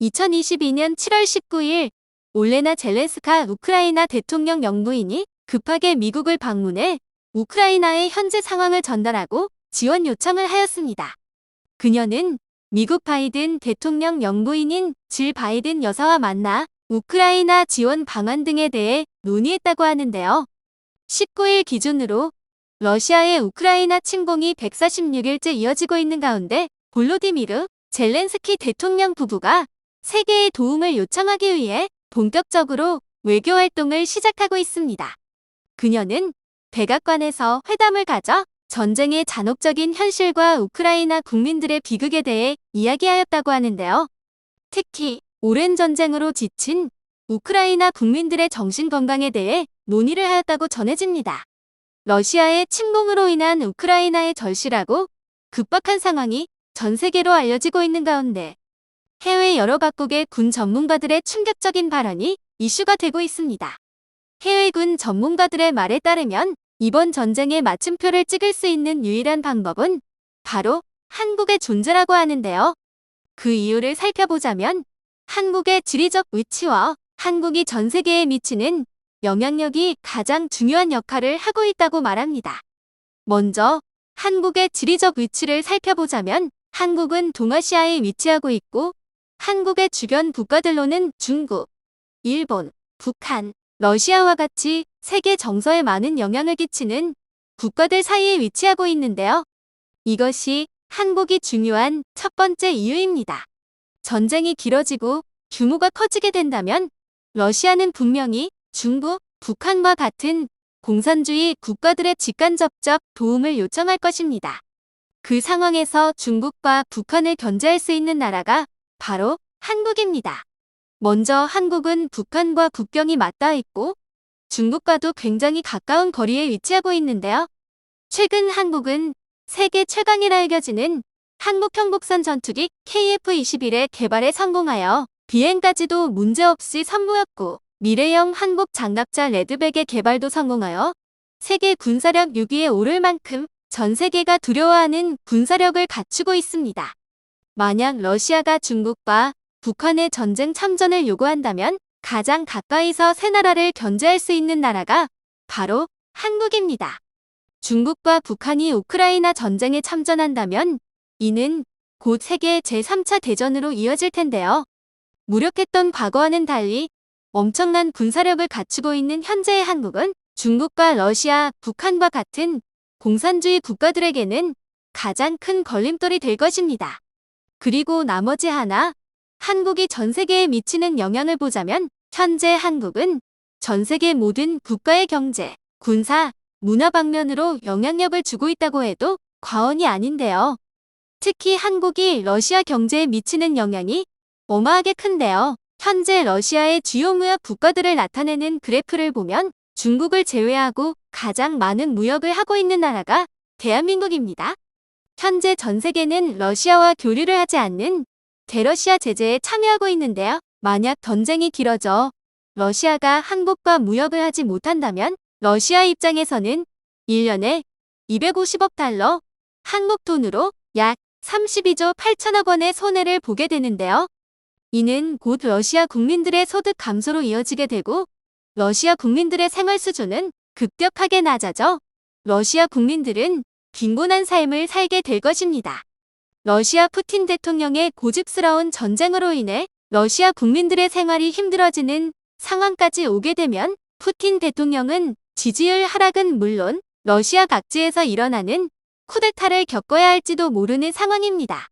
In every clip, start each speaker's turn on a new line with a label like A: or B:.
A: 2022년 7월 19일 올레나 젤렌스카 우크라이나 대통령 영부인이 급하게 미국을 방문해 우크라이나의 현재 상황을 전달하고 지원 요청을 하였습니다. 그녀는 미국 바이든 대통령 영부인인 질 바이든 여사와 만나 우크라이나 지원 방안 등에 대해 논의했다고 하는데요. 19일 기준으로 러시아의 우크라이나 침공이 146일째 이어지고 있는 가운데 볼로디미르 젤렌스키 대통령 부부가 세계의 도움을 요청하기 위해 본격적으로 외교 활동을 시작하고 있습니다. 그녀는 백악관에서 회담을 가져 전쟁의 잔혹적인 현실과 우크라이나 국민들의 비극에 대해 이야기하였다고 하는데요. 특히 오랜 전쟁으로 지친 우크라이나 국민들의 정신건강에 대해 논의를 하였다고 전해집니다. 러시아의 침공으로 인한 우크라이나의 절실하고 급박한 상황이 전 세계로 알려지고 있는 가운데 해외 여러 각국의 군 전문가들의 충격적인 발언이 이슈가 되고 있습니다. 해외 군 전문가들의 말에 따르면 이번 전쟁에 마침표를 찍을 수 있는 유일한 방법은 바로 한국의 존재라고 하는데요. 그 이유를 살펴보자면 한국의 지리적 위치와 한국이 전 세계에 미치는 영향력이 가장 중요한 역할을 하고 있다고 말합니다. 먼저 한국의 지리적 위치를 살펴보자면 한국은 동아시아에 위치하고 있고 한국의 주변 국가들로는 중국, 일본, 북한, 러시아와 같이 세계 정서에 많은 영향을 끼치는 국가들 사이에 위치하고 있는데요. 이것이 한국이 중요한 첫 번째 이유입니다. 전쟁이 길어지고 규모가 커지게 된다면 러시아는 분명히 중국, 북한과 같은 공산주의 국가들의 직간접적 도움을 요청할 것입니다. 그 상황에서 중국과 북한을 견제할 수 있는 나라가 바로 한국입니다. 먼저 한국은 북한과 국경이 맞닿아 있고 중국과도 굉장히 가까운 거리에 위치하고 있는데요. 최근 한국은 세계 최강이라 여겨지는 한국형복선 전투기 KF-21의 개발에 성공하여 비행까지도 문제없이 성공했고 미래형 한국 장갑차 레드백의 개발도 성공하여 세계 군사력 6위에 오를 만큼 전 세계가 두려워하는 군사력을 갖추고 있습니다. 만약 러시아가 중국과 북한의 전쟁 참전을 요구한다면 가장 가까이서 세 나라를 견제할 수 있는 나라가 바로 한국입니다. 중국과 북한이 우크라이나 전쟁에 참전한다면 이는 곧 세계 제3차 대전으로 이어질 텐데요. 무력했던 과거와는 달리 엄청난 군사력을 갖추고 있는 현재의 한국은 중국과 러시아, 북한과 같은 공산주의 국가들에게는 가장 큰 걸림돌이 될 것입니다. 그리고 나머지 하나, 한국이 전 세계에 미치는 영향을 보자면 현재 한국은 전 세계 모든 국가의 경제, 군사, 문화 방면으로 영향력을 주고 있다고 해도 과언이 아닌데요. 특히 한국이 러시아 경제에 미치는 영향이 어마하게 큰데요. 현재 러시아의 주요 무역 국가들을 나타내는 그래프를 보면 중국을 제외하고 가장 많은 무역을 하고 있는 나라가 대한민국입니다. 현재 전 세계는 러시아와 교류를 하지 않는 대러시아 제재에 참여하고 있는데요. 만약 전쟁이 길어져 러시아가 한국과 무역을 하지 못한다면 러시아 입장에서는 1년에 250억 달러, 한국 돈으로 약 32조 8천억 원의 손해를 보게 되는데요. 이는 곧 러시아 국민들의 소득 감소로 이어지게 되고 러시아 국민들의 생활 수준은 급격하게 낮아져 러시아 국민들은 빈곤한 삶을 살게 될 것입니다. 러시아 푸틴 대통령의 고집스러운 전쟁으로 인해 러시아 국민들의 생활이 힘들어지는 상황까지 오게 되면 푸틴 대통령은 지지율 하락은 물론 러시아 각지에서 일어나는 쿠데타를 겪어야 할지도 모르는 상황입니다.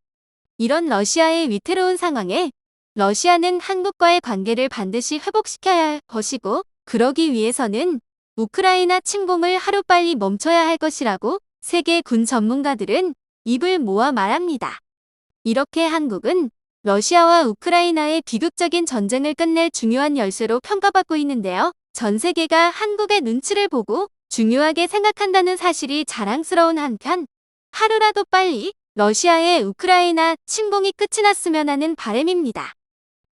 A: 이런 러시아의 위태로운 상황에 러시아는 한국과의 관계를 반드시 회복시켜야 할 것이고 그러기 위해서는 우크라이나 침공을 하루빨리 멈춰야 할 것이라고 세계 군 전문가들은 입을 모아 말합니다. 이렇게 한국은 러시아와 우크라이나의 비극적인 전쟁을 끝낼 중요한 열쇠로 평가받고 있는데요. 전 세계가 한국의 눈치를 보고 중요하게 생각한다는 사실이 자랑스러운 한편 하루라도 빨리 러시아의 우크라이나 침공이 끝이 났으면 하는 바람입니다.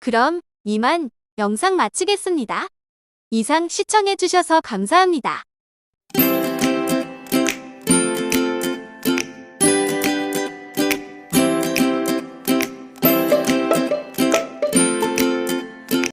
A: 그럼 이만 영상 마치겠습니다. 이상 시청해주셔서 감사합니다.